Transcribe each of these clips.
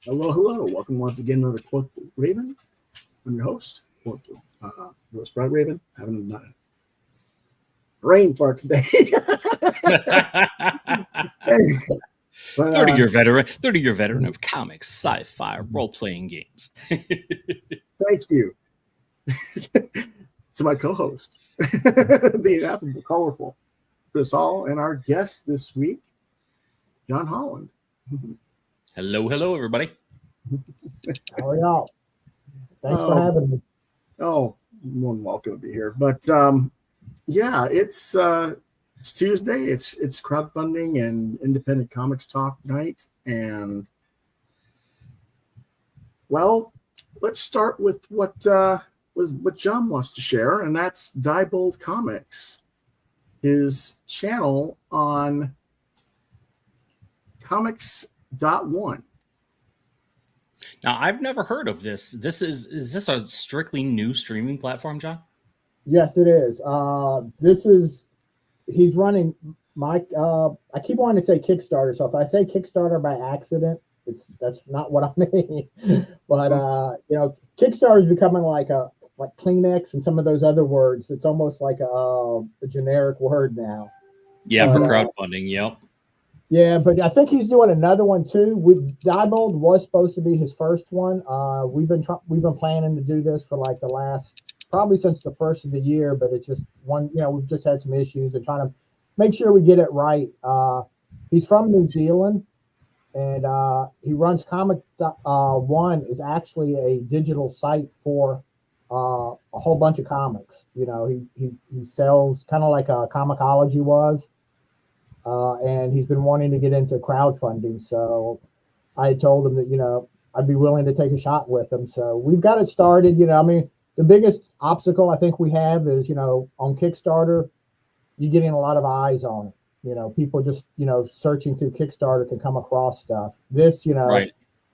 Hello, hello. Welcome once again to another Quoth Raven. I'm your host, Quoth. Bright Raven. Having a brain fart today. But, 30-year veteran of comics, sci-fi, role-playing games. Thank you to my co-host, the ineffable, colorful Chris Hall, and our guest this week, John Holland. Hello, everybody. How are y'all? Thanks for having me. Oh, more than welcome to be here. But yeah, it's Tuesday. It's crowdfunding and independent comics talk night, and well, let's start with what John wants to share, and that's Diebold Comics, his channel on COMIX ONE. Now, I've never heard of this. Is this a strictly new streaming platform, John? Yes, it is. He's running my, I keep wanting to say Kickstarter. So if I say Kickstarter by accident, that's not what I mean. But, Kickstarter is becoming like Kleenex and some of those other words. It's almost like a generic word now. Yeah, for crowdfunding, yep. Yeah, but I think he's doing another one too. Diebold was supposed to be his first one. We've been planning to do this for like the last, probably since the first of the year, but it's just one. We've just had some issues and trying to make sure we get it right. He's from New Zealand, and he runs Comic One is actually a digital site for a whole bunch of comics. He sells kind of like a Comixology was. And he's been wanting to get into crowdfunding. So I told him that, I'd be willing to take a shot with him. So we've got it started. The biggest obstacle I think we have is, on Kickstarter, you're getting a lot of eyes on it. People just, searching through Kickstarter can come across stuff. This, right.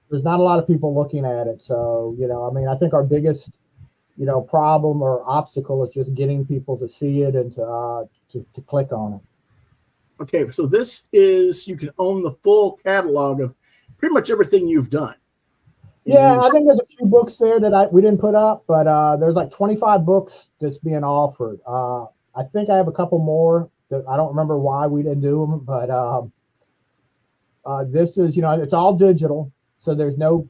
There's not a lot of people looking at it. So, I think our biggest, problem or obstacle is just getting people to see it and to click on it. Okay, so this is, you can own the full catalog of pretty much everything you've done. Yeah, I think there's a few books there that we didn't put up, but there's like 25 books that's being offered. I think I have a couple more that I don't remember why we didn't do them, but this is, it's all digital, so there's no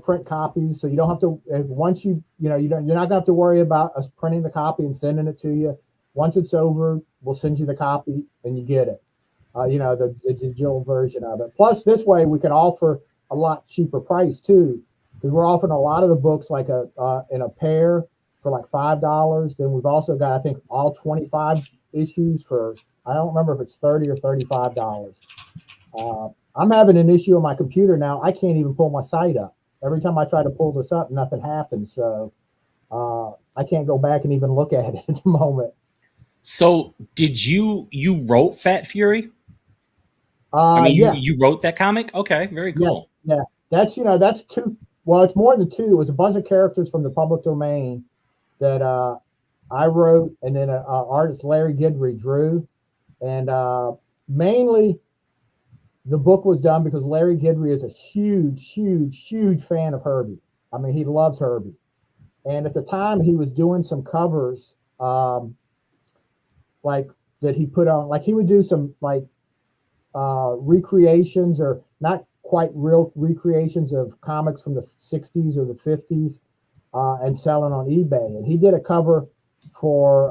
print copies, so you don't have to. Once you're not gonna have to worry about us printing the copy and sending it to you. Once it's over, we'll send you the copy and you get it, the digital version of it. Plus, this way we can offer a lot cheaper price too, because we're offering a lot of the books like in a pair for like $5. Then we've also got, I think, all 25 issues for, I don't remember if it's $30 or $35. I'm having an issue on my computer now. I can't even pull my site up. Every time I try to pull this up, nothing happens. So I can't go back and even look at it at the moment. So did you wrote Fat Fury? Yeah. You wrote that comic? Okay, very cool. Yeah. That's two. Well, it's more than two. It was a bunch of characters from the public domain that I wrote, and then artist Larry Guidry drew. And mainly the book was done because Larry Guidry is a huge fan of Herbie. He loves Herbie. And at the time he was doing some covers, like that he put on, like he would do some like recreations, or not quite real recreations of comics from the 60s or the 50s, and selling on eBay. And he did a cover for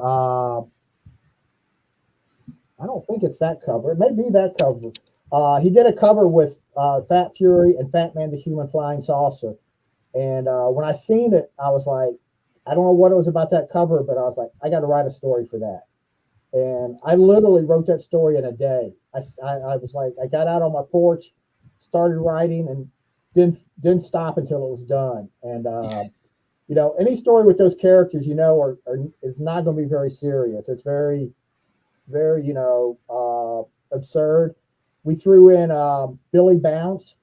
I don't think it's that cover. It may be that cover. He did a cover with Fat Fury and Fat Man the Human Flying Saucer. And when I seen it, I was like, I don't know what it was about that cover, but I was like, I got to write a story for that. And I literally wrote that story in a day. I was like, I got out on my porch, started writing, and didn't stop until it was done. And any story with those characters, is not going to be very serious. It's very, very, absurd. We threw in Billy Bounce,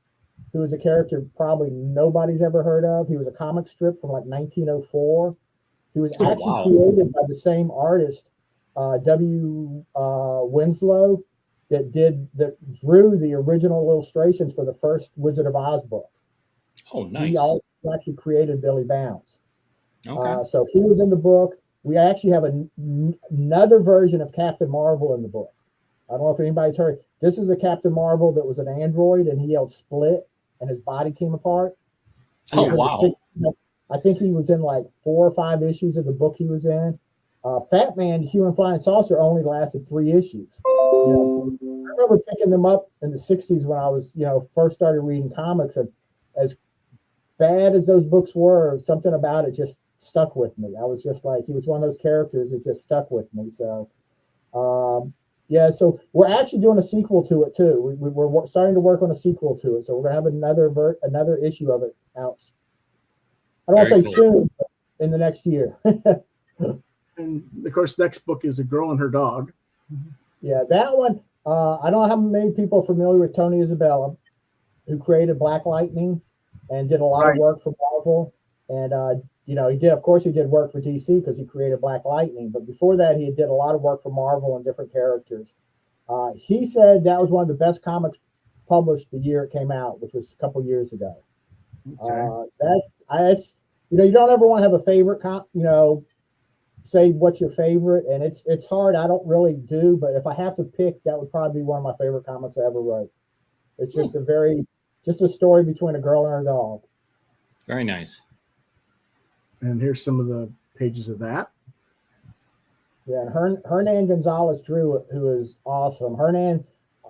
who is a character probably nobody's ever heard of. He was a comic strip from like 1904. He was actually created by the same artist, W. Winslow, that drew the original illustrations for the first Wizard of Oz book. Oh, He nice. also actually created Billy Bounds. Okay. So he was in the book. We actually have another version of Captain Marvel in the book. I don't know if anybody's heard. This is a Captain Marvel that was an android, and he yelled split, and his body came apart. Oh, wow. I think he was in like 4 or 5 issues of the book he was in. Fat Man, Human Flying Saucer only lasted 3 issues. You know, I remember picking them up in the 60s when I was, first started reading comics, and as bad as those books were, something about it just stuck with me. I was just like, he was one of those characters that just stuck with me. So, yeah, so we're actually doing a sequel to it too. We're starting to work on a sequel to it. So we're gonna have another issue of it out. I don't want to say soon, but in the next year. And of course, next book is A Girl and Her Dog. Yeah, that one. I don't know how many people are familiar with Tony Isabella, who created Black Lightning and did a lot of work for Marvel. And he did work for DC because he created Black Lightning. But before that, he did a lot of work for Marvel and different characters. He said that was one of the best comics published the year it came out, which was a couple years ago. Okay. You don't ever want to have a favorite say what's your favorite, and it's hard. I don't really do, but if I have to pick, that would probably be one of my favorite comics I ever wrote. It's just a story between a girl and her dog. Very nice. And here's some of the pages of that. Yeah, and Hernan Gonzalez drew it, who is awesome. Hernan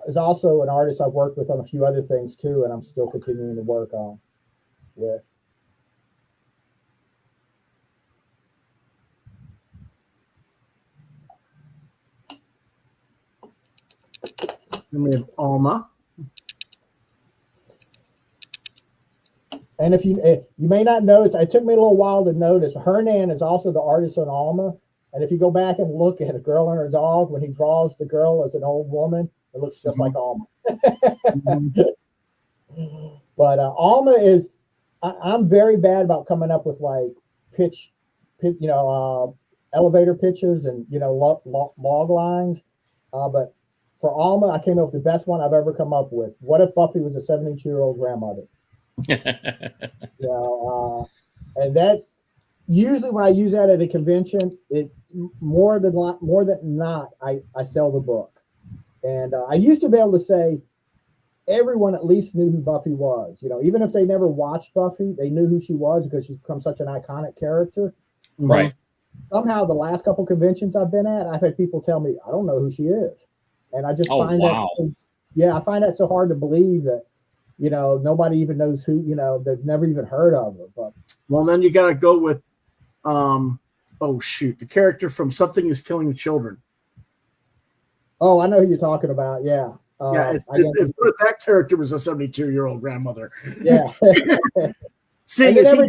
is also an artist I've worked with on a few other things too, and I'm still continuing to work on with. Then we have Alma. And if you may not notice, it took me a little while to notice, Hernan is also the artist on Alma. And if you go back and look at A Girl and Her Dog, when he draws the girl as an old woman, it looks just like Alma. But Alma is, I'm very bad about coming up with like elevator pitches and, log lines. But for Alma, I came up with the best one I've ever come up with. What if Buffy was a 72-year-old grandmother? And that usually when I use that at a convention, it more than not, I sell the book. And I used to be able to say everyone at least knew who Buffy was. Even if they never watched Buffy, they knew who she was because she's become such an iconic character. Right. Somehow the last couple conventions I've been at, I've had people tell me, I don't know who she is. And I just find I find that so hard to believe that, nobody even knows who, they've never even heard of her. But well, then you got to go with, the character from Something Is Killing the Children. Oh, I know who you're talking about. Yeah. That character was a 72-year-old grandmother. Yeah. Seeing as he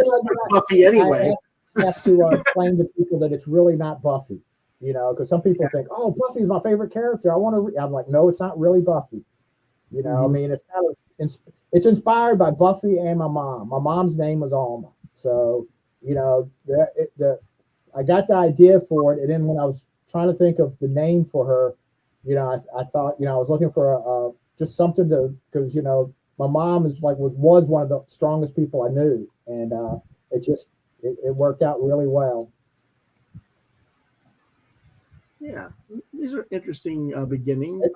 Buffy anyway. I have to explain to people that it's really not Buffy, because some people think, oh, Buffy's my favorite character. I want to I'm like, no, it's not really Buffy. I mean, it's kind of, it's inspired by Buffy and my mom. My mom's name was Alma. So, I got the idea for it. And then when I was trying to think of the name for her, I thought, I was looking for just something because, my mom was one of the strongest people I knew. And it worked out really well. Yeah, these are interesting beginnings.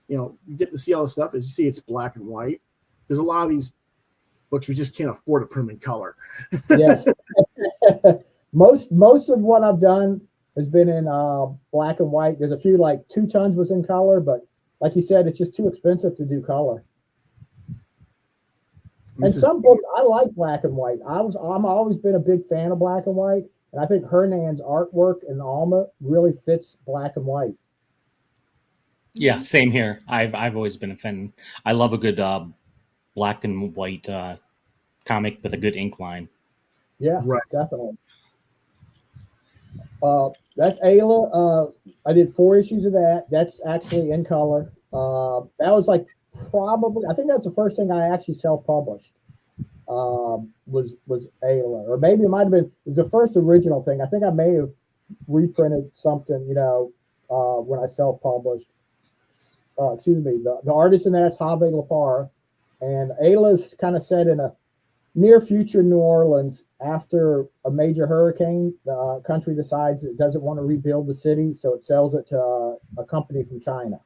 You get to see all the stuff. As you see, it's black and white. There's a lot of these books we just can't afford to print in color. Yes. Most of what I've done has been in black and white. There's a few, like 2 Tons was in color, but like you said, it's just too expensive to do color. And some books I like black and white. I'm always been a big fan of black and white, and I think Hernan's artwork in Alma really fits black and white. Yeah, same here. I've always been a fan. I love a good black and white comic with a good ink line. Yeah, right. Definitely. That's Ayla. I did 4 issues of that. That's actually in color. That was I think that's the first thing I actually self-published. Was Ayla, or maybe it might have been. It was the first original thing. I think I may have reprinted something, when I self-published. excuse me, the artist in that's Javier Lapar, and Ayla's kind of set in a near future New Orleans after a major hurricane. The country decides it doesn't want to rebuild the city, so it sells it to a company from China.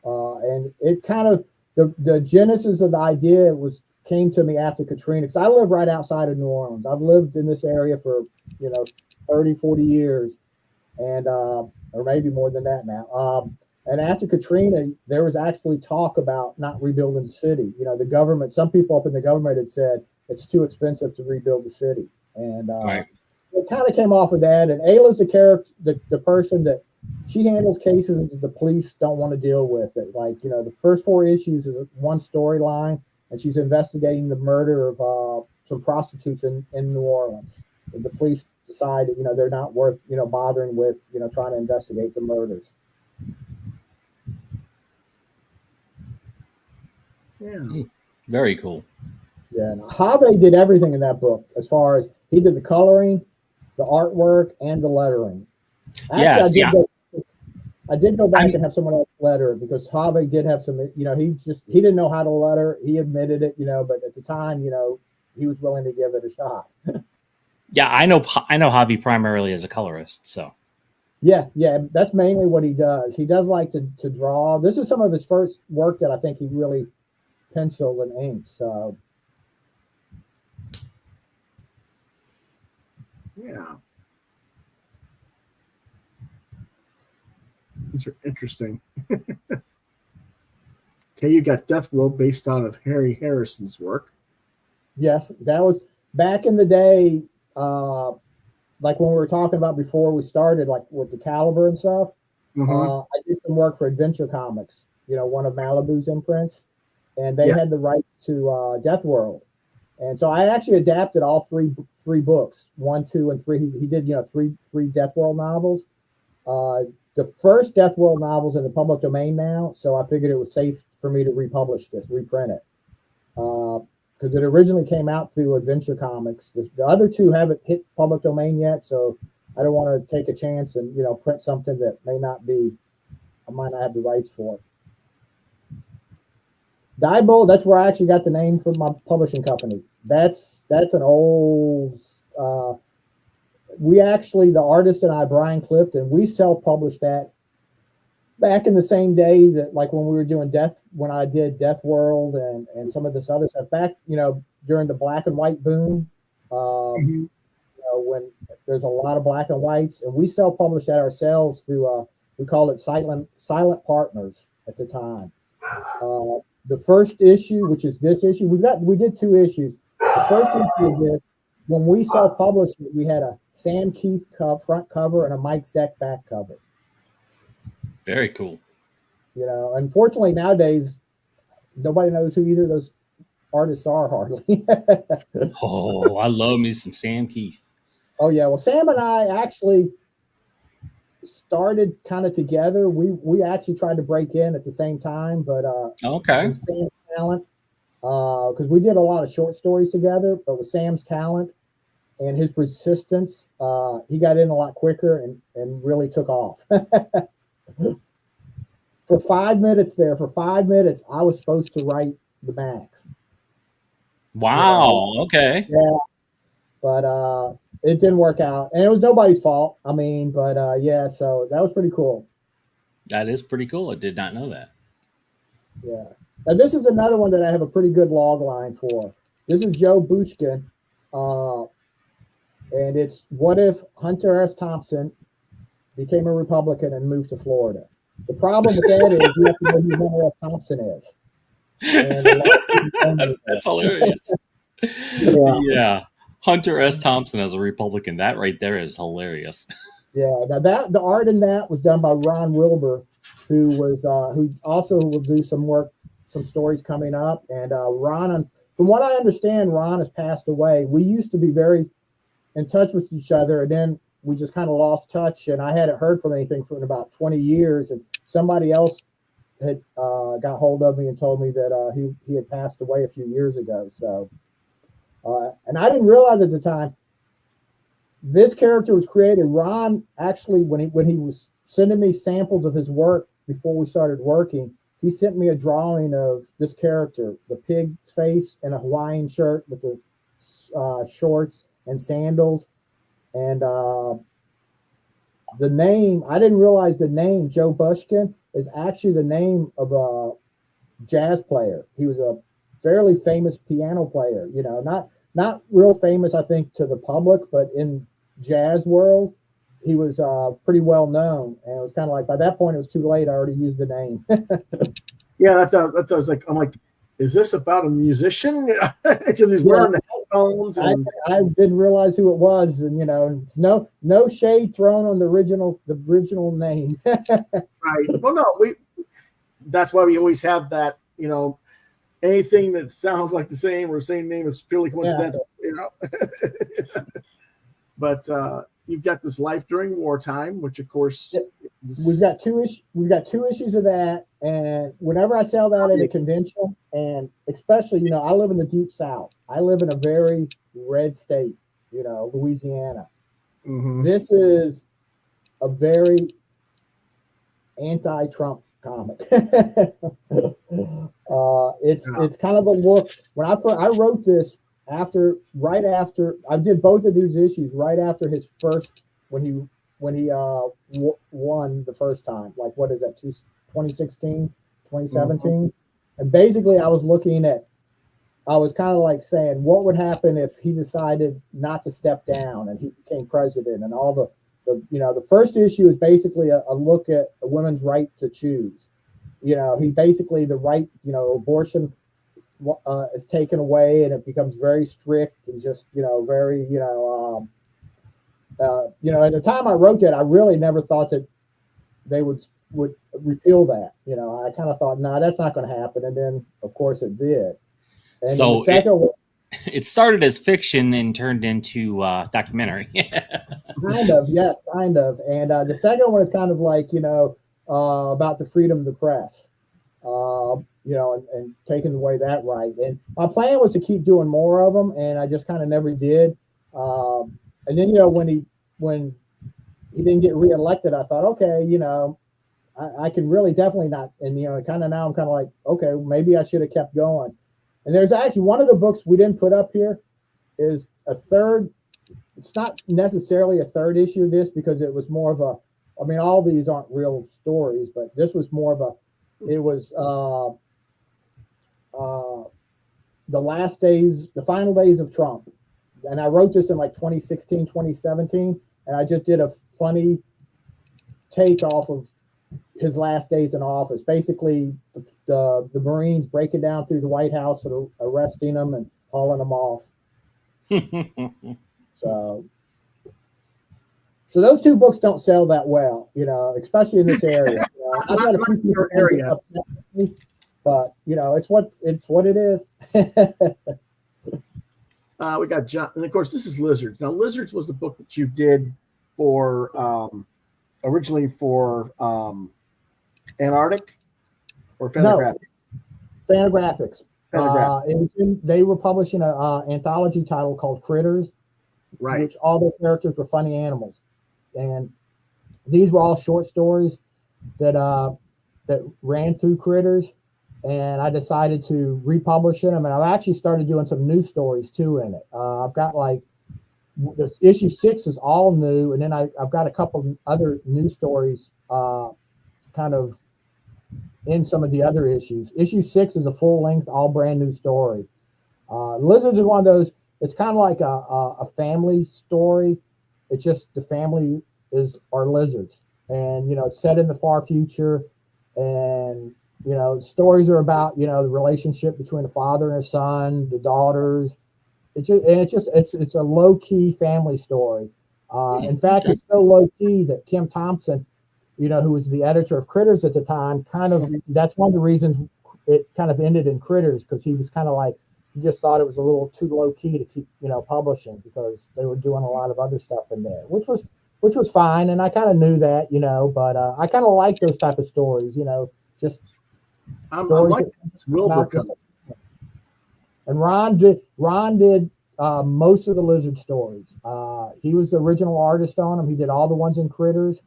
And it kind of, the genesis of the idea came to me after Katrina, because I live right outside of New Orleans. I've lived in this area for 30, 40 years, and or maybe more than that now. And after Katrina, there was actually talk about not rebuilding the city. The government, some people up in the government had said it's too expensive to rebuild the city. And Right. it kind of came off of that. And Ayla's the character, the person that she handles cases that the police don't want to deal with. It. Like, the first 4 issues is one storyline, and she's investigating the murder of some prostitutes in New Orleans. And the police decide that, they're not worth, bothering with, trying to investigate the murders. Yeah. Very cool. Yeah, and Javier did everything in that book, as far as he did the coloring, the artwork, and the lettering. Actually, I did go back and have someone else letter it, because Javier did have some, he didn't know how to letter. He admitted it, but at the time, he was willing to give it a shot. Yeah, I know Javi primarily as a colorist, so. Yeah, that's mainly what he does. He does like to draw. This is some of his first work that I think he really pencil and ink. So yeah, these are interesting. Okay, you got Death World based on of Harry Harrison's work. Yes, that was back in the day, like when we were talking about before we started, like with the caliber and stuff. I did some work for Adventure Comics, one of Malibu's imprints, and they had the rights to Death World. And so I actually adapted all three books, 1, 2, and 3. He did, three Death World novels. The first Death World novel's in the public domain now, so I figured it was safe for me to republish this, reprint it. Because it originally came out through Adventure Comics. The other 2 haven't hit public domain yet, so I don't want to take a chance and, print something that I might not have the rights for. Diebold, that's where I actually got the name from my publishing company. That's an old, the artist and I, Brian Clifton, we self-published that back in the same day that, like when we were doing when I did Death World and some of this other stuff back, during the black and white boom, when there's a lot of black and whites, and we self-published that ourselves through, we called it Silent Partners at the time. The first issue, which is this issue, we did 2 issues. The first issue of this, when we self-published it, we had a Sam Keith front cover and a Mike Zeck back cover. Very cool. Unfortunately nowadays, nobody knows who either of those artists are hardly. Oh, I love me some Sam Keith. Oh yeah, well, Sam and I actually started kind of together. We actually tried to break in at the same time, but okay, Sam's talent, because we did a lot of short stories together, but with Sam's talent and his persistence, he got in a lot quicker and really took off. For 5 minutes, I was supposed to write the Max. Wow. Okay. Yeah, but it didn't work out, and it was nobody's fault. I mean, but yeah, so that was pretty cool. That is pretty cool. I did not know that. Yeah. Now this is another one that I have a pretty good log line for. This is Joe Bushkin, and it's what if Hunter S. Thompson became a Republican and moved to Florida. The problem with that is you have to know who Hunter S. Thompson is. And that's hilarious. Yeah. Hunter S. Thompson as a Republican. That right there is hilarious. Yeah. Now the art in that was done by Ron Wilbur, who also will do some work, some stories coming up. And Ron, from what I understand, Ron has passed away. We used to be very in touch with each other, and then we just kind of lost touch. And I hadn't heard from anything for about 20 years. And somebody else had got hold of me and told me that he had passed away a few years ago. So, and I didn't realize at the time this character was created. Ron actually, when he was sending me samples of his work before we started working, he sent me a drawing of this character, the pig's face in a Hawaiian shirt with the shorts and sandals. And the name, I didn't realize the name Joe Bushkin is actually the name of a jazz player. He was a fairly famous piano player, you know, not real famous, I think, to the public, but in jazz world, he was pretty well known. And it was kind of like, by that point, it was too late. I already used the name. Yeah, that's I was like, I'm like, is this about a musician? Because he's wearing the headphones. And I didn't realize who it was, and you know, it's no shade thrown on the original name. right. Well, no, that's why we always have that, you know, anything that sounds like the same or same name is purely coincidental, you know. But you've got this Life During Wartime, which of course we've got two issues of that, and whenever I sell that at a convention, and especially, you know, I live in the deep South. I live in a very red state, you know, Louisiana. Mm-hmm. This is a very anti-Trump comic. It's kind of a look. When I wrote this right after I did both of these issues right after his first, when he won the first time, like, what is that, 2016, 2017? Mm-hmm. And basically I was kind of like saying, what would happen if he decided not to step down and he became president, and all the you know, the first issue is basically a look at a woman's right to choose. You know, he basically, the right, you know, abortion is taken away, and it becomes very strict and just, you know, very, you know, at the time I wrote that, I really never thought that they would repeal that. You know, I kind of thought, no, that's not going to happen. And then, of course, it did. And so the second one, it started as fiction and turned into documentary. Kind of, yes, kind of. And the second one is kind of like, you know, about the freedom of the press, you know, and taking away that right. And my plan was to keep doing more of them, and I just kind of never did. And then, you know, when he didn't get reelected, I thought, okay, you know, I can really definitely not. And, you know, kind of now I'm kind of like, okay, maybe I should have kept going. And there's actually one of the books we didn't put up here is a third. It's not necessarily a third issue of this, because it was more of a, I mean, all these aren't real stories, but this was more of a, it was the final days of Trump. And I wrote this in like 2016, 2017, and I just did a funny take off of his last days in office. Basically, the Marines breaking down through the White House and arresting him and hauling him off. So those two books don't sell that well, you know, especially in this area. You know, I've got a few people area, but you know, it's what it is. We got John, and of course, this is Lizards. Now, Lizards was a book that you did for originally for Antarctic or Fantagraphics. No, Fantagraphics. They were publishing an anthology title called Critters, right? Which all their characters were funny animals, and these were all short stories that ran through Critters. And I decided to republish them, and I've actually started doing some new stories too in it. I've got like this issue 6 is all new, and then I've got a couple other new stories kind of in some of the other issues. Issue 6 is a full length, all brand new story. Lizards is one of those. It's kind of like a family story. It's just the family are lizards, and you know, it's set in the far future, and you know, stories are about, you know, the relationship between a father and a son, the daughters. It's a low key family story. In fact, it's so low key that Kim Thompson, you know, who was the editor of Critters at the time, that's one of the reasons it kind of ended in Critters, because he was kind of like, he just thought it was a little too low key to keep, you know, publishing, because they were doing a lot of other stuff in there, which was fine, and I kind of knew that, you know, but I kind of like those type of stories, you know, just. I like this Wilbur. And Ron did most of the lizard stories. He was the original artist on them. He did all the ones in Critters,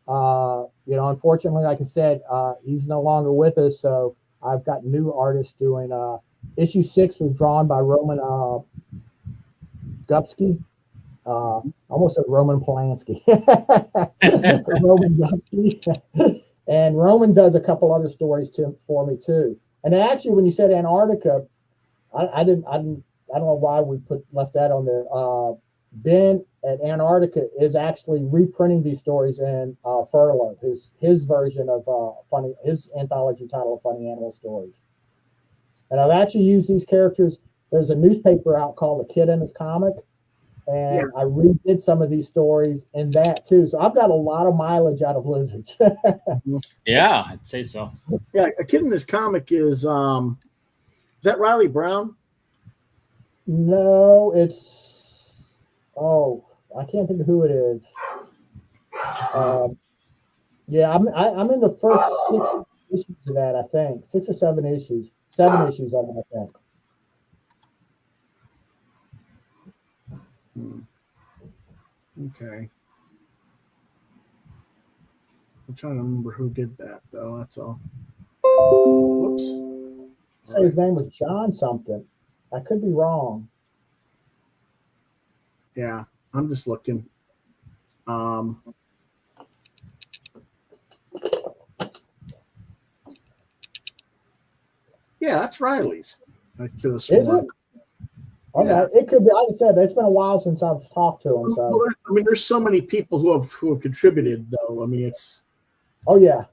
Unfortunately, like I said, he's no longer with us. So I've got new artists doing. Issue 6 was drawn by Roman Gupsky. Almost said Roman Polanski. Roman Gupsky. And Roman does a couple other stories for me too. And actually, when you said Antarctica, I don't know why we left that on there. Ben at Antarctica is actually reprinting these stories in Furlough, his version of his anthology title of Funny Animal Stories. And I've actually used these characters. There's a newspaper out called The Kid and His Comic, and I redid some of these stories in that too. So I've got a lot of mileage out of Lizards. Yeah, I'd say so. Yeah, A Kid in His Comic is that Riley Brown? No, it's I can't think of who it is. Yeah, I'm in the first 6 issues of that, I think. 6 or 7 issues. 7 issues of it, I think. Okay. I'm trying to remember who did that, though. That's all. Whoops. So his name was John something. I could be wrong. Yeah, I'm just looking. Yeah, that's Riley's. I could have sworn. Is it? Okay, Yeah. it could be. Like I said, it's been a while since I've talked to him. So, Well, I mean, there's so many people who have contributed, though. I mean, it's. oh yeah,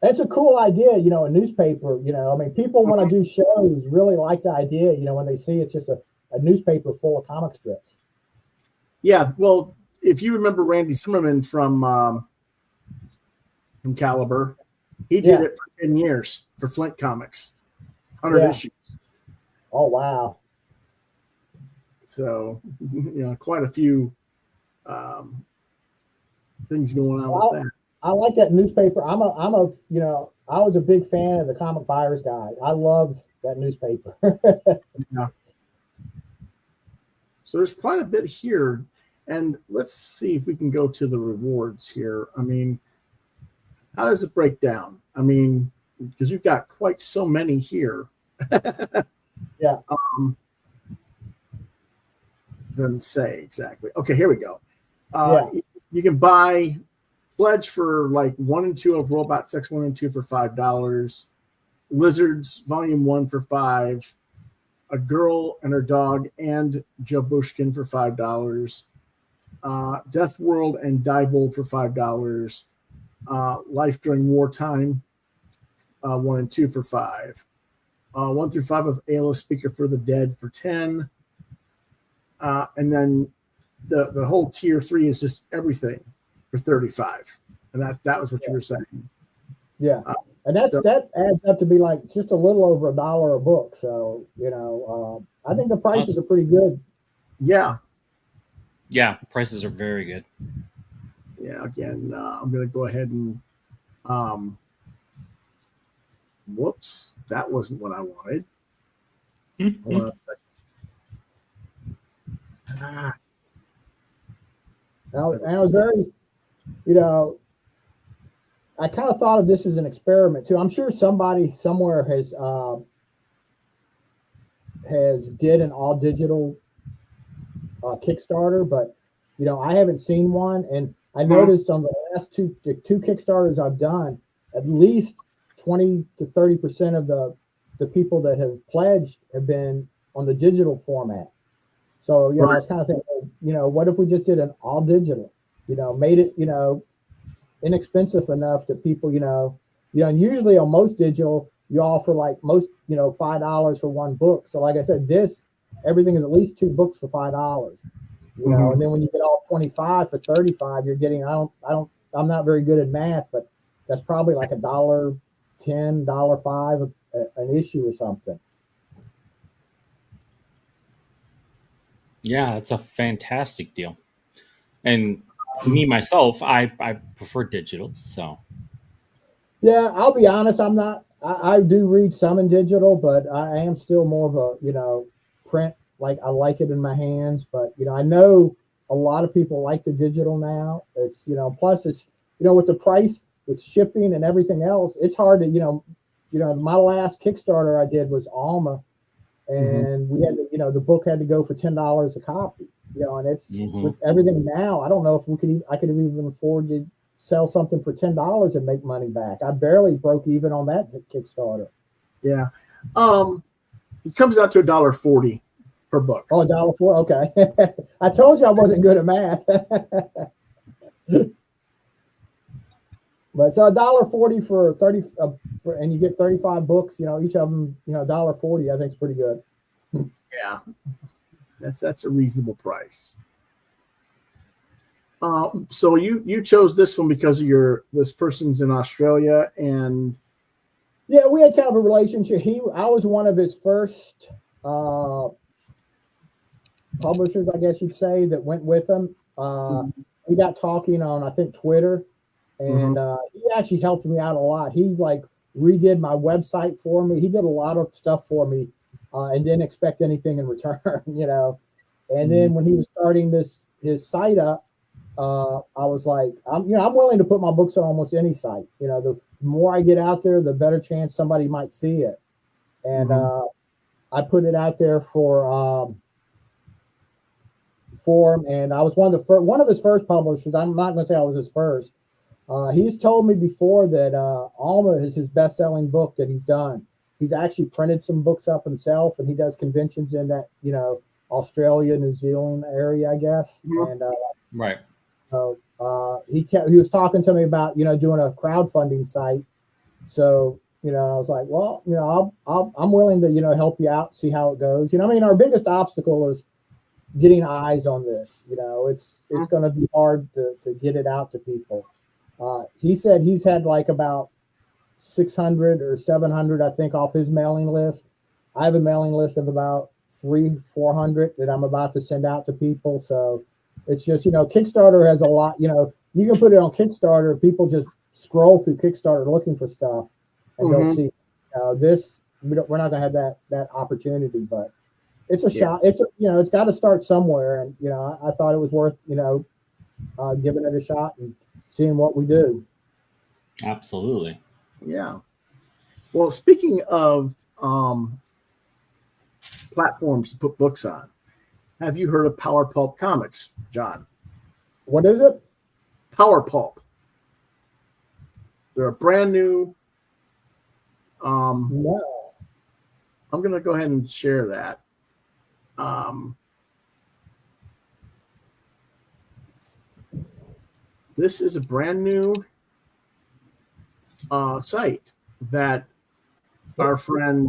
that's a cool idea. A newspaper. I mean, people when I do shows really like the idea. When they see it's just a newspaper full of comic strips. Yeah, well, if you remember Randy Zimmerman from Caliber, he did it for 10 years for Flint Comics, 100 issues. Oh wow! So, quite a few things going on with that. I like that newspaper. I was a big fan of the Comic Buyers Guide. I loved that newspaper. Yeah. So there's quite a bit here, and let's see if we can go to the rewards here. I mean, how does it break down? I mean, because you've got quite so many here. Yeah. Doesn't say exactly. Okay, here we go. You can buy pledge for like 1 and 2 of Robot Sex 1 and 2 for $5. Lizards Volume 1 for $5. A Girl and Her Dog and Joe Bushkin for $5. Death World and Diebold for $5. Life During Wartime 1 and 2 for $5. 1 through 5 of Ayla Speaker for the Dead for $10. And then the whole tier 3 is just everything for $35. And that was what you were saying. Yeah. And that adds up to be like just a little over $1 a book. So, I think the prices are pretty good. Yeah. Yeah, prices are very good. Yeah, again, I'm going to go ahead and whoops, that wasn't what I wanted. Hold on a second. And I was very, I kind of thought of this as an experiment too. I'm sure somebody somewhere has did an all digital Kickstarter, but I haven't seen one. And I noticed on the last two Kickstarters I've done, at least 20 to 30% of the people that have pledged have been on the digital format. So, I was kind of thinking, what if we just did an all digital, made it, inexpensive enough that people, and usually on most digital, you offer like most, $5 for one book. So like I said, everything is at least 2 books for $5, and then when you get all 25 for 35, you're getting, I'm not very good at math, but that's probably like $1.10, $1.05 an issue or something. Yeah, it's a fantastic deal. And me, myself, I prefer digital. So, yeah, I'll be honest. I do read some in digital, but I am still more of a, print. Like I like it in my hands, but, I know a lot of people like the digital now. It's, plus with the price, with shipping and everything else, it's hard to, my last Kickstarter I did was Alma, and we had to, the book had to go for $10 a copy, and it's with everything now, I don't know if I could even afford to sell something for $10 and make money back. I barely broke even on that Kickstarter. Yeah. It comes out to $1.40 per book. Oh, $1.04. Okay. I told you I wasn't good at math. But it's $1.40 for 30, and you get 35 books. Each of them, $1.40. I think is pretty good. Yeah, that's a reasonable price. So you chose this one because of this person's in Australia, and yeah, we had kind of a relationship. I was one of his first publishers, I guess you'd say, that went with him. We got talking on, I think, Twitter. And he actually helped me out a lot. He redid my website for me. He did a lot of stuff for me, and didn't expect anything in return, And then when he was starting his site up, I was like, I'm willing to put my books on almost any site. The more I get out there, the better chance somebody might see it. And I put it out there for him, and I was one of his first publishers. I'm not going to say I was his first. He's told me before that Alma is his best-selling book that he's done. He's actually printed some books up himself, and he does conventions in that, Australia, New Zealand area, I guess. And right. So he was talking to me about doing a crowdfunding site. So I was like, well, I'm willing to help you out, see how it goes. Our biggest obstacle is getting eyes on this. It's going to be hard to get it out to people. He said he's had about 600 or 700, I think, off his mailing list. I have a mailing list of about 300-400 that I'm about to send out to people. So it's just, Kickstarter has a lot, you can put it on Kickstarter. People just scroll through Kickstarter looking for stuff, and they'll see this. We're not going to have that opportunity, but it's a shot. It's it's got to start somewhere. And, I thought it was worth, giving it a shot and seeing what we do. Absolutely. Yeah. Well, speaking of platforms to put books on, have you heard of PowerPulp Comics, John? What is it? PowerPulp. They're a brand new. No. I'm going to go ahead and share that. This is a brand new site that our friend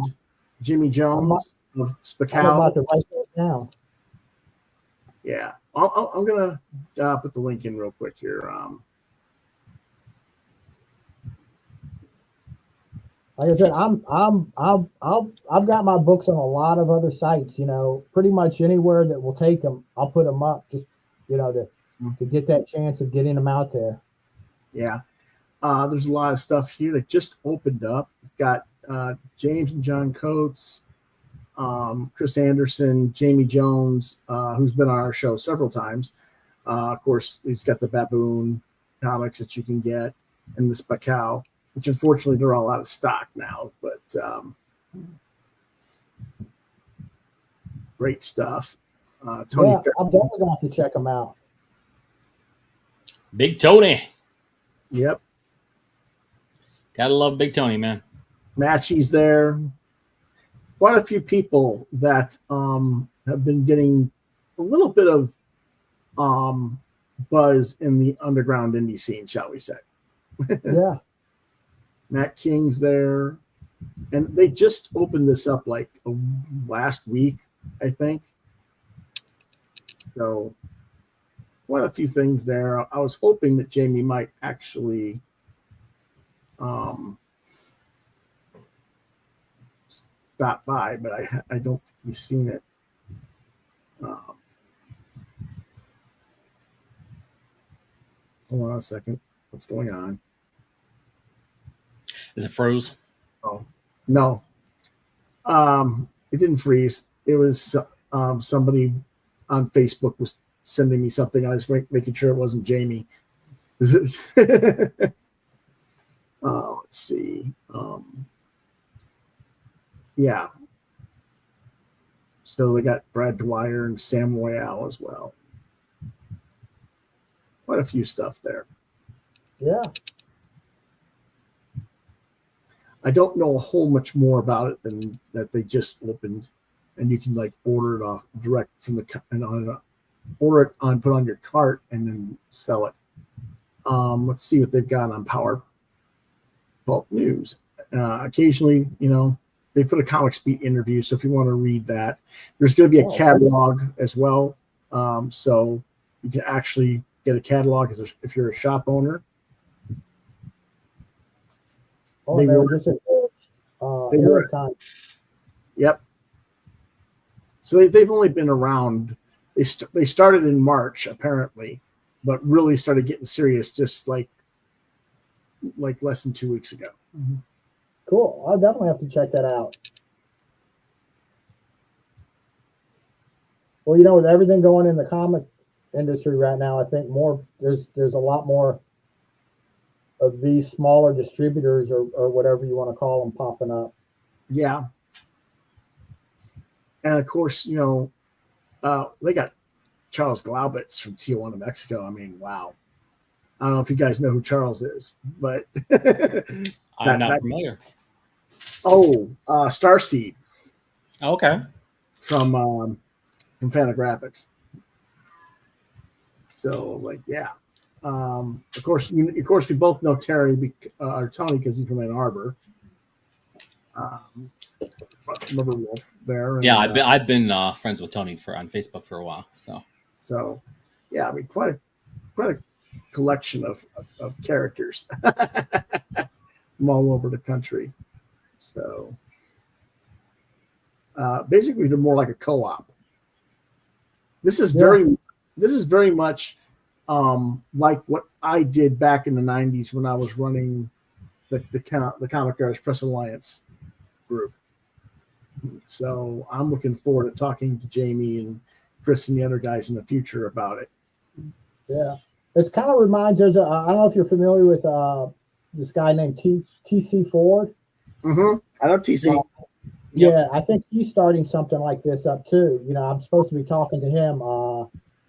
Jimmy Jones of Spacow. I'm about to write that down. Yeah, I'm gonna put the link in real quick here. Like I said, I've got my books on a lot of other sites. Pretty much anywhere that will take them, I'll put them up. Just to get that chance of getting them out there. Yeah, there's a lot of stuff here that just opened up. It's got James and John Coates, Chris Anderson, Jamie Jones, who's been on our show several times. Of course, he's got the Baboon comics that you can get, and the Spacow, which unfortunately they're all out of stock now. But great stuff. Tony, yeah, I'm definitely going to have to check them out. Big Tony. Yep. Gotta love Big Tony, man. Matchy's there. Quite a few people that have been getting a little bit of buzz in the underground indie scene, shall we say. Yeah. Matt King's there. And they just opened this up last week, I think. So quite a few things there. I was hoping that Jamie might actually stop by, but I don't think he's seen it. Hold on a second. What's going on? Is it froze? Oh, no. It didn't freeze. It was somebody on Facebook was sending me something. I was making sure it wasn't Jamie. Let's see. Yeah. So they got Brad Dwyer and Sam Royale as well. Quite a few stuff there. Yeah. I don't know a whole much more about it than that they just opened, and you can like order it off direct from the and order it on, put on your cart, and then sell it. Let's see what they've got on PowerPulp News. Occasionally, they put a Comics Beat interview, so if you want to read that, there's going to be a catalog as well. So you can actually get a catalog if you're a shop owner. Oh, they were just Yep. So they've only been around. They started in March apparently, but really started getting serious just like less than 2 weeks ago. Mm-hmm. Cool. I'll definitely have to check that out. Well, with everything going in the comic industry right now, I think there's a lot more of these smaller distributors or whatever you want to call them popping up. Yeah. And of course, they got Charles Glaubitz from Tijuana, Mexico. I mean, wow. I don't know if you guys know who Charles is, but I'm not familiar. Oh, Starseed. Okay. From Fantagraphics. So, yeah. Of course, we both know Terry or Tony because he's from Ann Arbor. Remember Wolf there? Yeah, I've been friends with Tony on Facebook for a while. So, yeah, I mean, quite a collection of characters from all over the country. So, basically, they're more like a co-op. This is very much like what I did back in the 90s when I was running the Comic Artists Press Alliance group. So I'm looking forward to talking to Jamie and Chris and the other guys in the future about it. Yeah, it kind of reminds us. I don't know if you're familiar with this guy named T.C. Ford. Mm-hmm. I know T.C. Yeah, I think he's starting something like this up too. I'm supposed to be talking to him.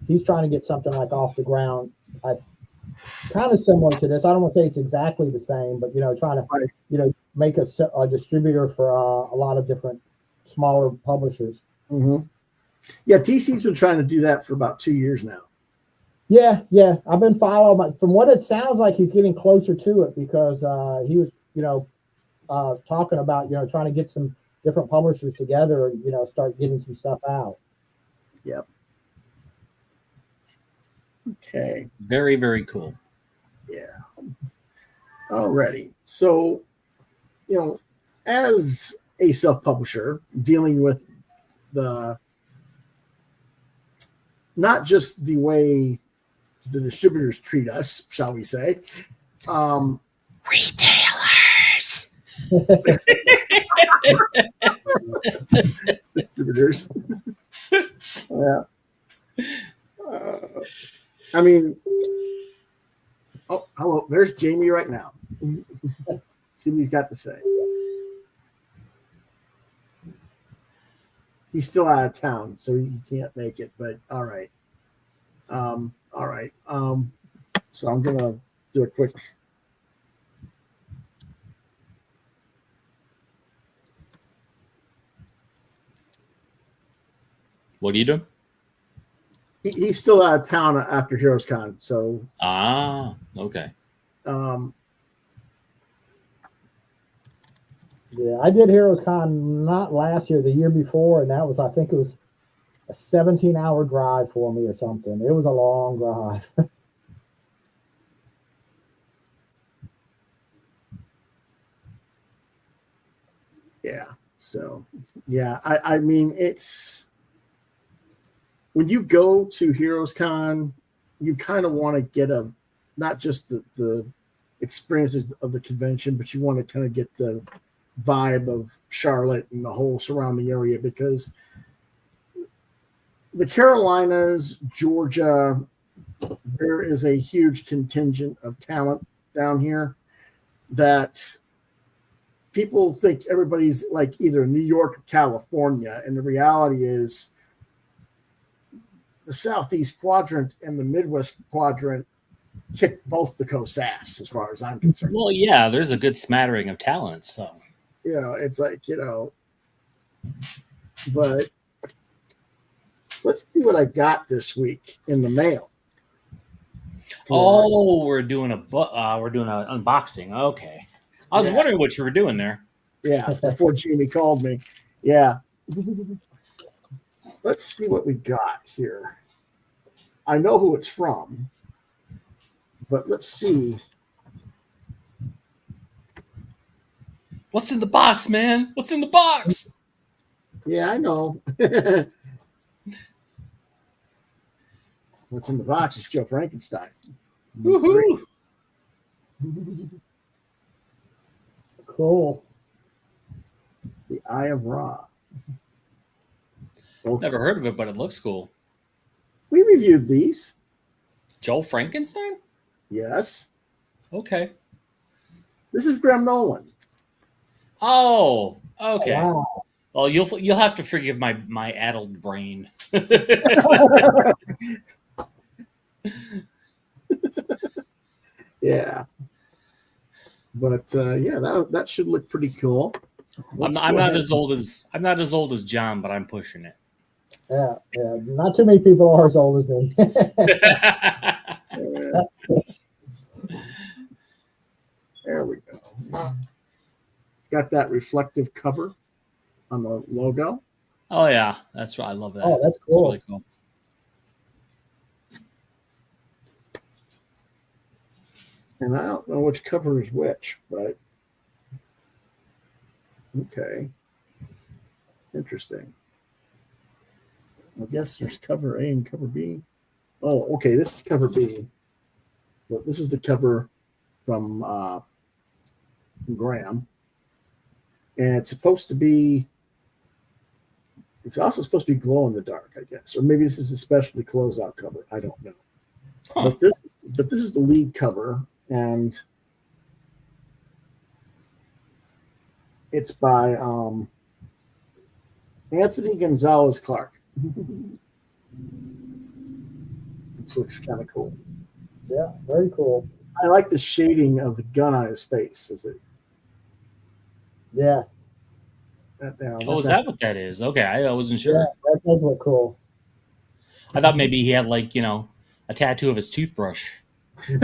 He's trying to get something like off the ground, kind of similar to this. I don't want to say it's exactly the same, but trying to make a distributor for a lot of different smaller publishers. Mm-hmm. Yeah, TC's been trying to do that for about 2 years now. Yeah, I've been following. From what it sounds like, he's getting closer to it because he was, talking about trying to get some different publishers together and start getting some stuff out. Yep. Okay. Very, very cool. Yeah. Alrighty. So, as a self-publisher dealing with not just the way the distributors treat us, shall we say, retailers, distributors. Yeah. I mean, hello. There's Jamie right now. See what he's got to say. He's still out of town, so he can't make it. But all right. All right. So I'm gonna do a quick. What are you doing? He's still out of town after Heroes Con, so. Okay. Yeah, I did Heroes Con not last year, the year before, and that was, I think it was a 17-hour drive for me or something. It was a long drive. Yeah. So, yeah, I mean, it's when you go to Heroes Con, you kind of want to get not just the experiences of the convention, but you want to kind of get the vibe of Charlotte and the whole surrounding area, because the Carolinas, Georgia, there is a huge contingent of talent down here that people think everybody's like either New York or California, and the reality is the Southeast quadrant and the Midwest quadrant kick both the coast's ass, as far as I'm concerned. Well, yeah, there's a good smattering of talent, so It's like, but let's see what I got this week in the mail. Oh, we're doing an unboxing. Okay, I was wondering what you were doing there. Yeah, before Jamie called me. Yeah. Let's see what we got here. I know who it's from, but let's see. What's in the box, man? What's in the box? Yeah, I know. What's in the box is Joe Frankenstein. Woohoo! Cool. The Eye of Ra. Never heard of it, but it looks cool. We reviewed these. Joel Frankenstein? Yes. Okay. This is Graham Nolan. Oh, okay. Wow. Well, you'll have to forgive my addled brain. Yeah. But that should look pretty cool. I'm not as old as John, but I'm pushing it. Yeah. Not too many people are as old as me. There we go. It's got that reflective cover on the logo. Oh yeah, that's right. I love that. Oh, that's cool. It's really cool. And I don't know which cover is which, but okay. Interesting. I guess there's cover A and cover B. Oh, okay. This is cover B. But this is the cover from Graham. And it's supposed to be, it's also supposed to be glow in the dark, I guess. Or maybe this is a specialty closeout cover. I don't know. Huh. But this is the lead cover, and it's by Anthony Gonzalez Clark. This looks kind of cool. Yeah, very cool. I like the shading of the gun on his face. Yeah. Oh, is that what that is? Okay, I wasn't sure. Yeah, that does look cool. I thought maybe he had a tattoo of his toothbrush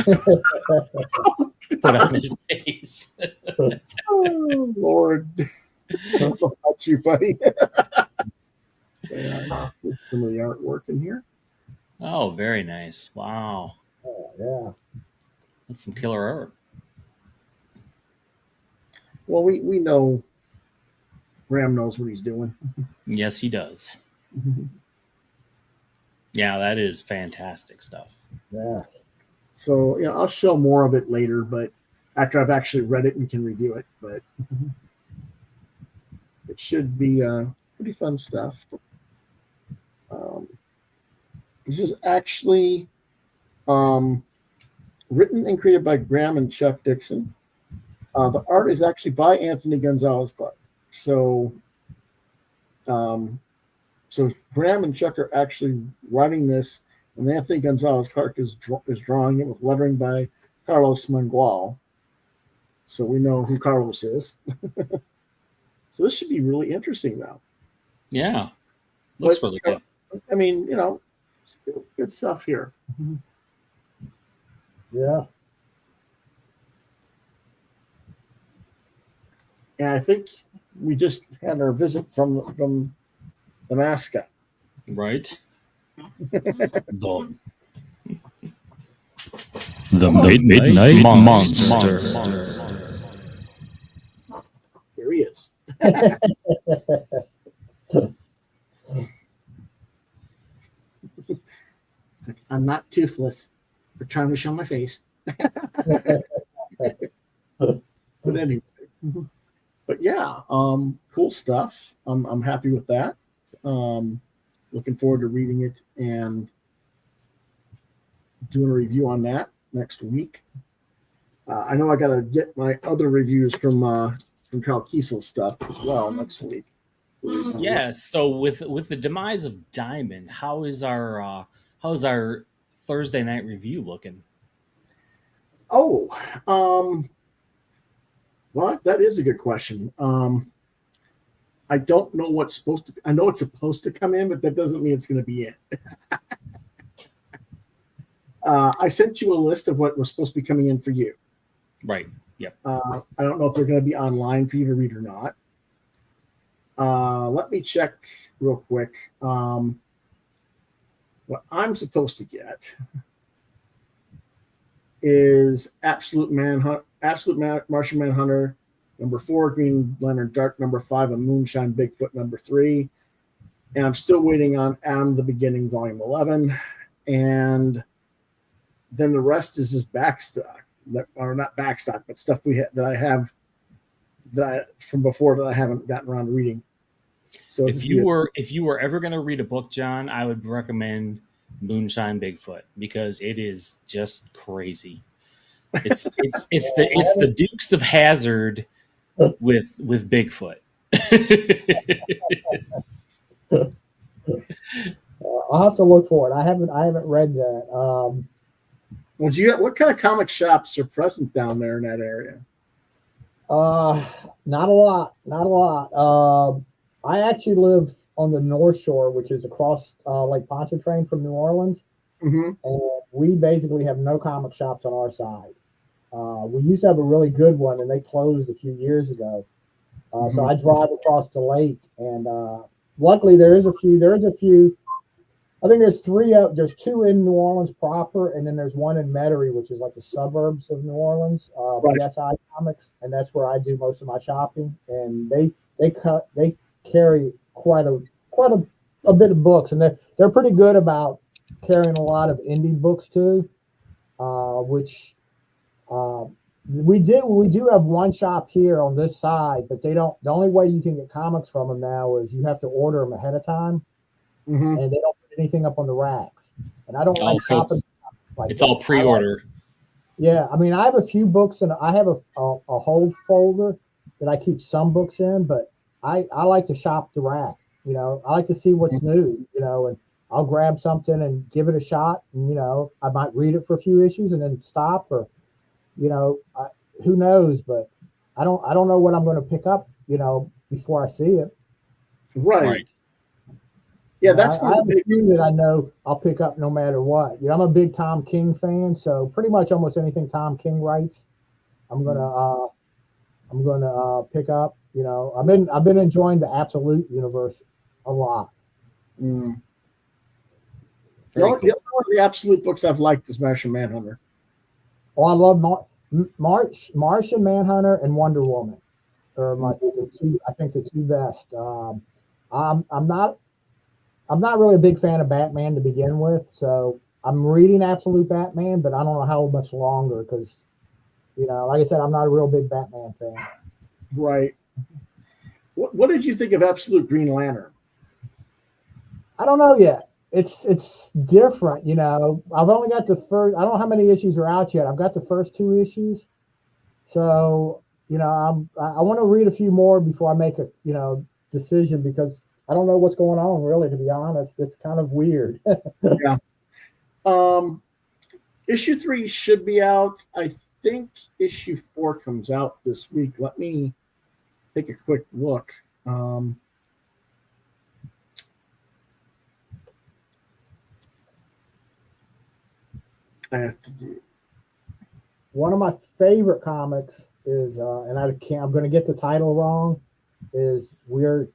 put on his face. Oh, Lord. How about you, buddy? Some of the artwork in here. Oh, very nice. Wow. Oh, yeah. That's some killer art. Well, we know Graham knows what he's doing. Yes, he does. Yeah, that is fantastic stuff. Yeah. So, I'll show more of it later, but after I've actually read it and can review it. But it should be pretty fun stuff. This is actually written and created by Graham and Chuck Dixon. The art is actually by Anthony Gonzalez Clark. So Graham and Chuck are actually writing this, and Anthony Gonzalez Clark is drawing it with lettering by Carlos Mangual. So we know who Carlos is. So this should be really interesting, though. Yeah, looks really good. I mean, good stuff here. Yeah. And I think we just had our visit from the mascot. Right. The Midnight Monster. Here he is. It's like, I'm not toothless. We're trying to show my face. But anyway. But yeah, cool stuff. I'm happy with that. Looking forward to reading it and doing a review on that next week. I know I got to get my other reviews from Kyle Kiesel's stuff as well next week. Yeah. So with the demise of Diamond, how's our Thursday night review looking? Oh, well, that is a good question. I don't know what's supposed to. I know it's supposed to come in, but that doesn't mean it's going to be in. I sent you a list of what was supposed to be coming in for you. Right. Yep. I don't know if they're going to be online for you to read or not. Let me check real quick. What I'm supposed to get is Absolute Martian Manhunter #4, Green Lantern Dark #5, and Moonshine Bigfoot #3. And I'm still waiting on Adam the Beginning Volume 11. And then the rest is just backstock, or not backstock, but stuff that I have from before that I haven't gotten around to reading. So if you were ever going to read a book, John, I would recommend Moonshine Bigfoot, because it is just crazy. It's the Dukes of Hazzard with Bigfoot. I'll have to look for it. I haven't read that. Well, what kind of comic shops are present down there in that area? Not a lot. I actually live on the North Shore, which is across Lake Pontchartrain from New Orleans. Mm-hmm. And we basically have no comic shops on our side. We used to have a really good one, and they closed a few years ago. So I drive across the lake, and luckily there's a few. I think there's there's 2 in New Orleans proper, and then there's one in Metairie, which is like the suburbs of New Orleans, Right. BSI Comics, and that's where I do most of my shopping. And they carry quite a bit of books, and they're pretty good about carrying a lot of indie books too, which we do have one shop here on this side, but they don't. The only way you can get comics from them now is you have to order them ahead of time, and they don't put anything up on the racks. And I don't like shopping. It's all pre-order. Yeah, I mean, I have a few books, and I have a hold folder that I keep some books in, but I like to shop the rack. You know, I like to see what's new. You know, and I'll grab something and give it a shot. And you know, I might read it for a few issues and then stop, or you know, who knows? But I don't know what I'm going to pick up. You know, before I see it. Right. Yeah, that's I have a few that I know I'll pick up no matter what. You know, I'm a big Tom King fan, so pretty much almost anything Tom King writes, I'm gonna pick up. You know, I've been enjoying the Absolute universe a lot. The only one of the Absolute books I've liked is Martian Manhunter. Oh, I love Martian Manhunter and Wonder Woman are the two. I think the 2 best. I'm not really a big fan of Batman to begin with, so I'm reading Absolute Batman, but I don't know how much longer because, you know, like I said, I'm not a real big Batman fan. Right. What did you think of Absolute Green Lantern? I don't know yet. It's different, you know. I've only got the first. I don't know how many issues are out yet. I've got the first 2 issues, so you know, I want to read a few more before I make a decision because I don't know what's going on, really, to be honest. It's kind of weird. Yeah. Issue 3 should be out. I think issue 4 comes out this week. Let me take a quick look. I have to do. One of my favorite comics is, and I'm going to get the title wrong, is We're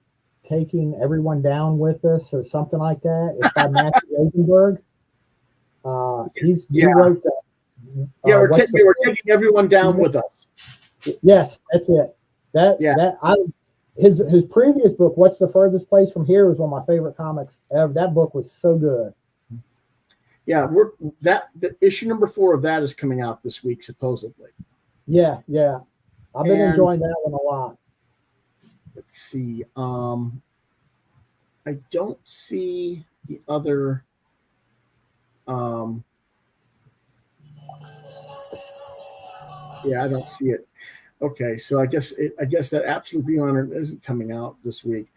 Taking Everyone Down With Us or something like that. It's by Matthew Rosenberg. He wrote that. We're taking everyone down with us. Yes, that's it. His previous book, What's the Furthest Place from Here, was one of my favorite comics ever. That book was so good. Yeah, the issue number 4 of that is coming out this week, supposedly. Yeah. I've been enjoying that one a lot. Let's see. I don't see the other Yeah, I don't see it. Okay, so I guess that Absolute Green Lantern isn't coming out this week.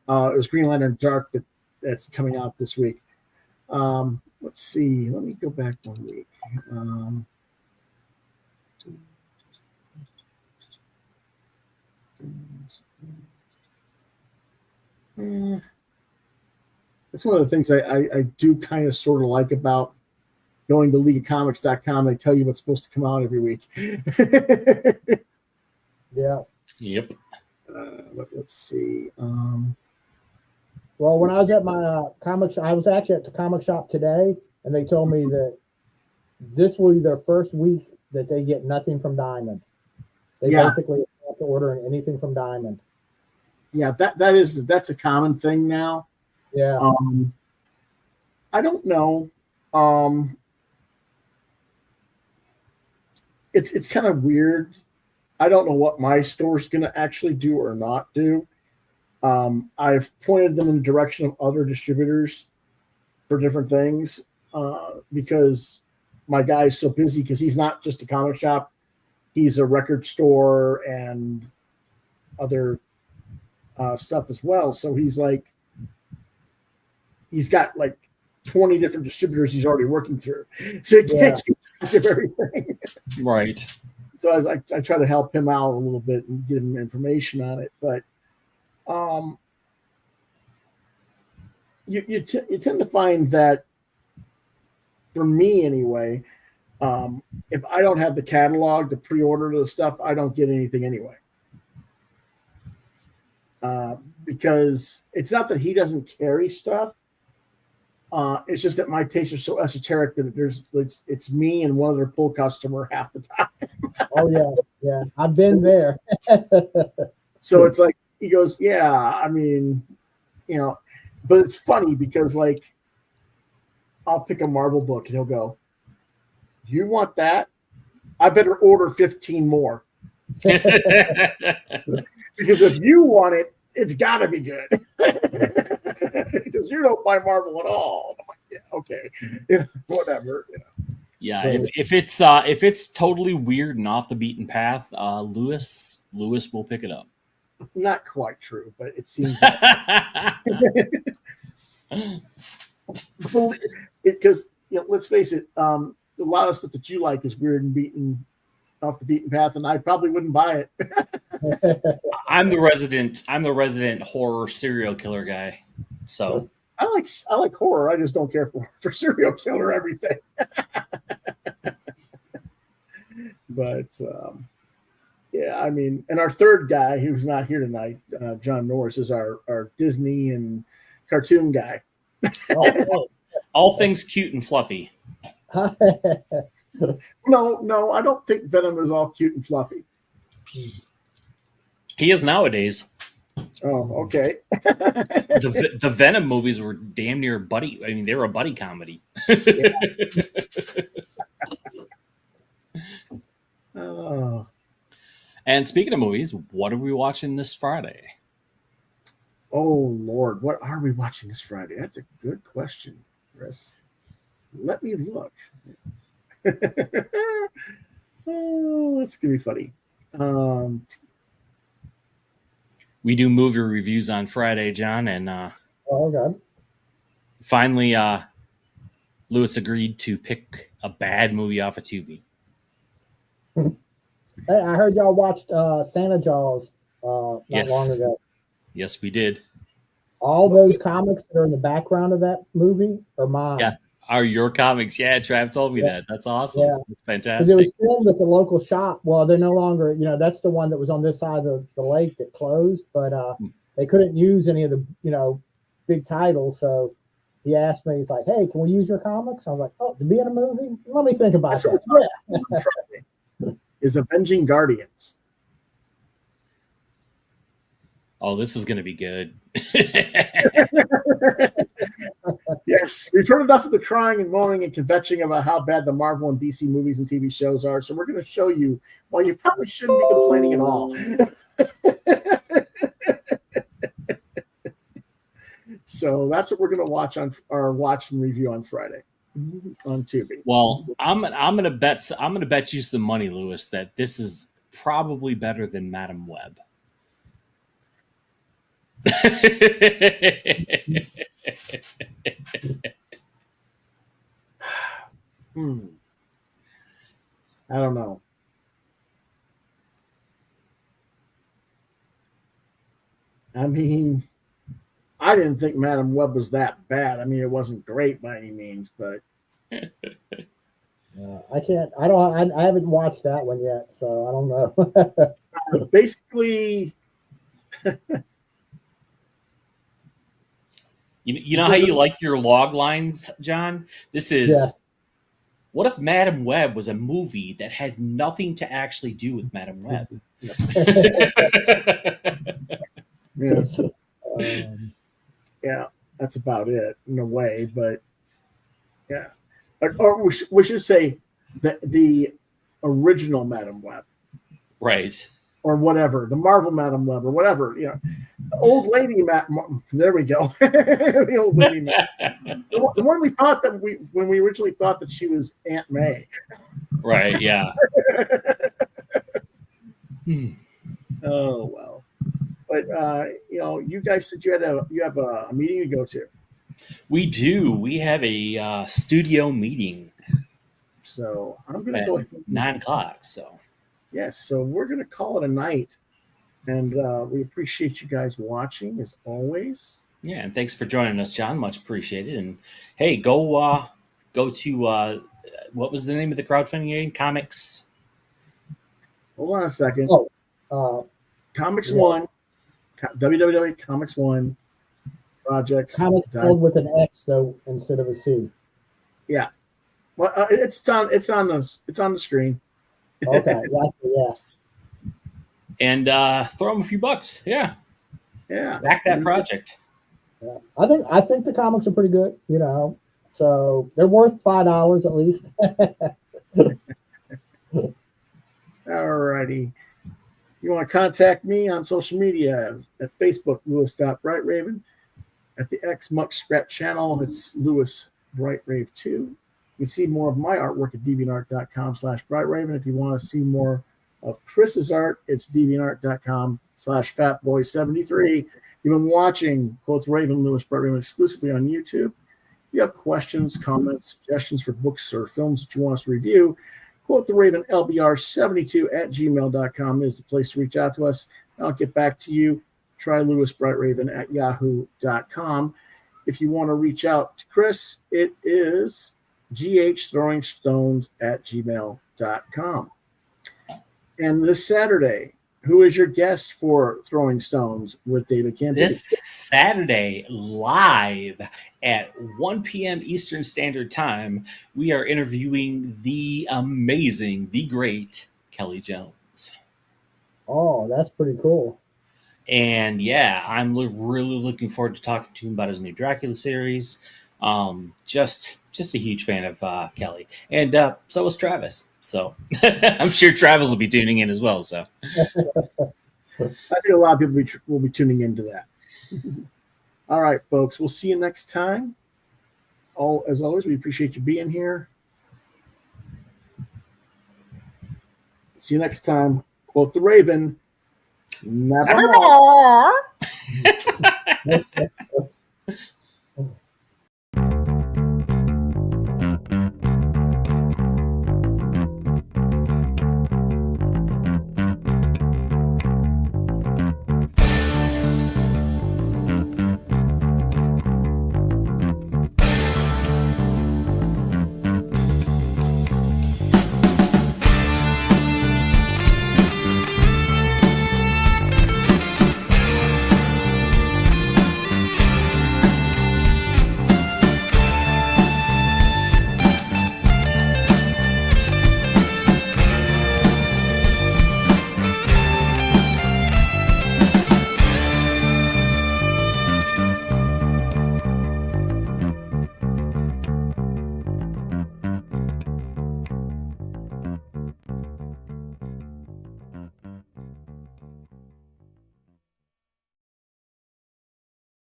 It was Green Lantern Dark that's coming out this week. Let's see. Let me go back 1 week. That's one of the things I do kind of sort of like about going to leagueofcomics.com. They tell you what's supposed to come out every week. Yeah. Yep. Let's see. Well, when I was at my comics, I was actually at the comic shop today, and they told me that this will be their first week that they get nothing from Diamond. They basically have to order anything from Diamond. Yeah, that's a common thing now. Yeah. I don't know. It's kind of weird. I don't know what my store's going to actually do or not do. I've pointed them in the direction of other distributors for different things because my guy's so busy because he's not just a comic shop. He's a record store and other stuff as well. So he's got like 20 different distributors he's already working through. So he can't keep track of everything. Right. So I try to help him out a little bit and give him information on it. But you tend to find that, for me anyway, if I don't have the catalog to pre-order the stuff, I don't get anything anyway. Because it's not that he doesn't carry stuff. It's just that my tastes are so esoteric that it's me and one other pull customer half the time. Oh yeah. I've been there. So it's like he goes, yeah, I mean, but it's funny because like I'll pick a Marvel book and he'll go, "You want that? I better order 15 more." Because if you want it, it's got to be good. Because you don't buy Marvel at all. I'm like, yeah, okay, whatever. Yeah, if it's totally weird and off the beaten path, Lewis will pick it up. Not quite true, but it seems because let's face it, a lot of stuff that you like is weird and beaten off the beaten path, and I probably wouldn't buy it. I'm the resident horror serial killer guy. So I like horror. I just don't care for serial killer everything. But yeah, I mean, and our third guy who's not here tonight, John Norris, is our Disney and cartoon guy. All things cute and fluffy. No, I don't think Venom is all cute and fluffy. He is nowadays. Oh, okay. The Venom movies were damn near buddy. I mean, they were a buddy comedy. Oh. And speaking of movies, what are we watching this Friday? Oh, Lord. What are we watching this Friday? That's a good question, Chris. Let me look. Oh, that's going to be funny. We do movie reviews on Friday, John, and okay. Finally, Lewis agreed to pick a bad movie off of Tubi. Hey, I heard y'all watched Santa Jaws not long ago. Yes, we did. All those comics that are in the background of that movie are mine. Yeah, are your comics. Yeah, Trav told me that. That's awesome. Yeah. It's Because fantastic. it was filmed at the local shop. Well, they're no longer, that's the one that was on this side of the lake that closed, but they couldn't use any of the, big titles. So he asked me, he's like, "Hey, can we use your comics?" I was like, "Oh, to be in a movie? Let me think about that." Yeah. Is Avenging Guardians. Oh, this is going to be good. Yes, we've heard enough of the crying and moaning and kvetching about how bad the Marvel and DC movies and TV shows are. So we're going to show you why you probably shouldn't be complaining at all. So that's what we're going to watch and review on Friday. on Tubi. Well, I'm gonna bet you some money, Lewis, that this is probably better than Madam Web. I don't know. I mean, I didn't think Madam Web was that bad. I mean, it wasn't great by any means, but I haven't watched that one yet, so I don't know. basically, you know how you like your log lines, John? This is. Yeah. What if Madam Web was a movie that had nothing to actually do with Madam Web? yeah, that's about it in a way. But yeah, or we should say the original Madam Web, Right? or whatever, the Marvel Madam Web, or whatever. You know, old lady There we go. The old lady the one we thought that when we originally thought that she was Aunt May. Right. Yeah. Oh well, but you guys said you have a meeting to go to. We do. We have a studio meeting. So I'm going to go ahead. 9:00. So yes, so we're going to call it a night, and we appreciate you guys watching as always. Yeah, and thanks for joining us, John. Much appreciated. And hey, go to what was the name of the crowdfunding game? Comics. Hold on a second. Comics One, www.Comics One projects. Comics spelled with an X though instead of a C. Yeah, well, it's on the screen. Okay, yeah. And throw them a few bucks. Yeah. Back that project. Yeah. I think the comics are pretty good, so they're worth $5 at least. Alrighty. You want to contact me on social media at Facebook, Lewis.BrightRaven. At the X Muck Scrap channel, it's Lewis BrightRave 2. You can see more of my artwork at deviantart.com/BrightRaven. If you want to see more of Chris's art, it's deviantart.com/fatboy73. You've been watching Quoth Raven, Lewis BrightRaven exclusively on YouTube. If you have questions, comments, suggestions for books or films that you want us to review, Quoth the Raven LBR72@gmail.com is the place to reach out to us. I'll get back to you. Try lewisbrightraven@yahoo.com. If you want to reach out to Chris, it is ghthrowingstones@gmail.com. And this Saturday, who is your guest for Throwing Stones with David Campbell? This Saturday, live at 1 p.m. Eastern Standard Time, we are interviewing the amazing, the great Kelly Jones. Oh, that's pretty cool. And yeah, I'm really looking forward to talking to him about his new Dracula series. Just a huge fan of Kelly, and so is Travis. So I'm sure Travis will be tuning in as well. So I think a lot of people will be tuning into that. All right, folks, we'll see you next time. As always, we appreciate you being here. See you next time. Quoth the Raven. Nevermore.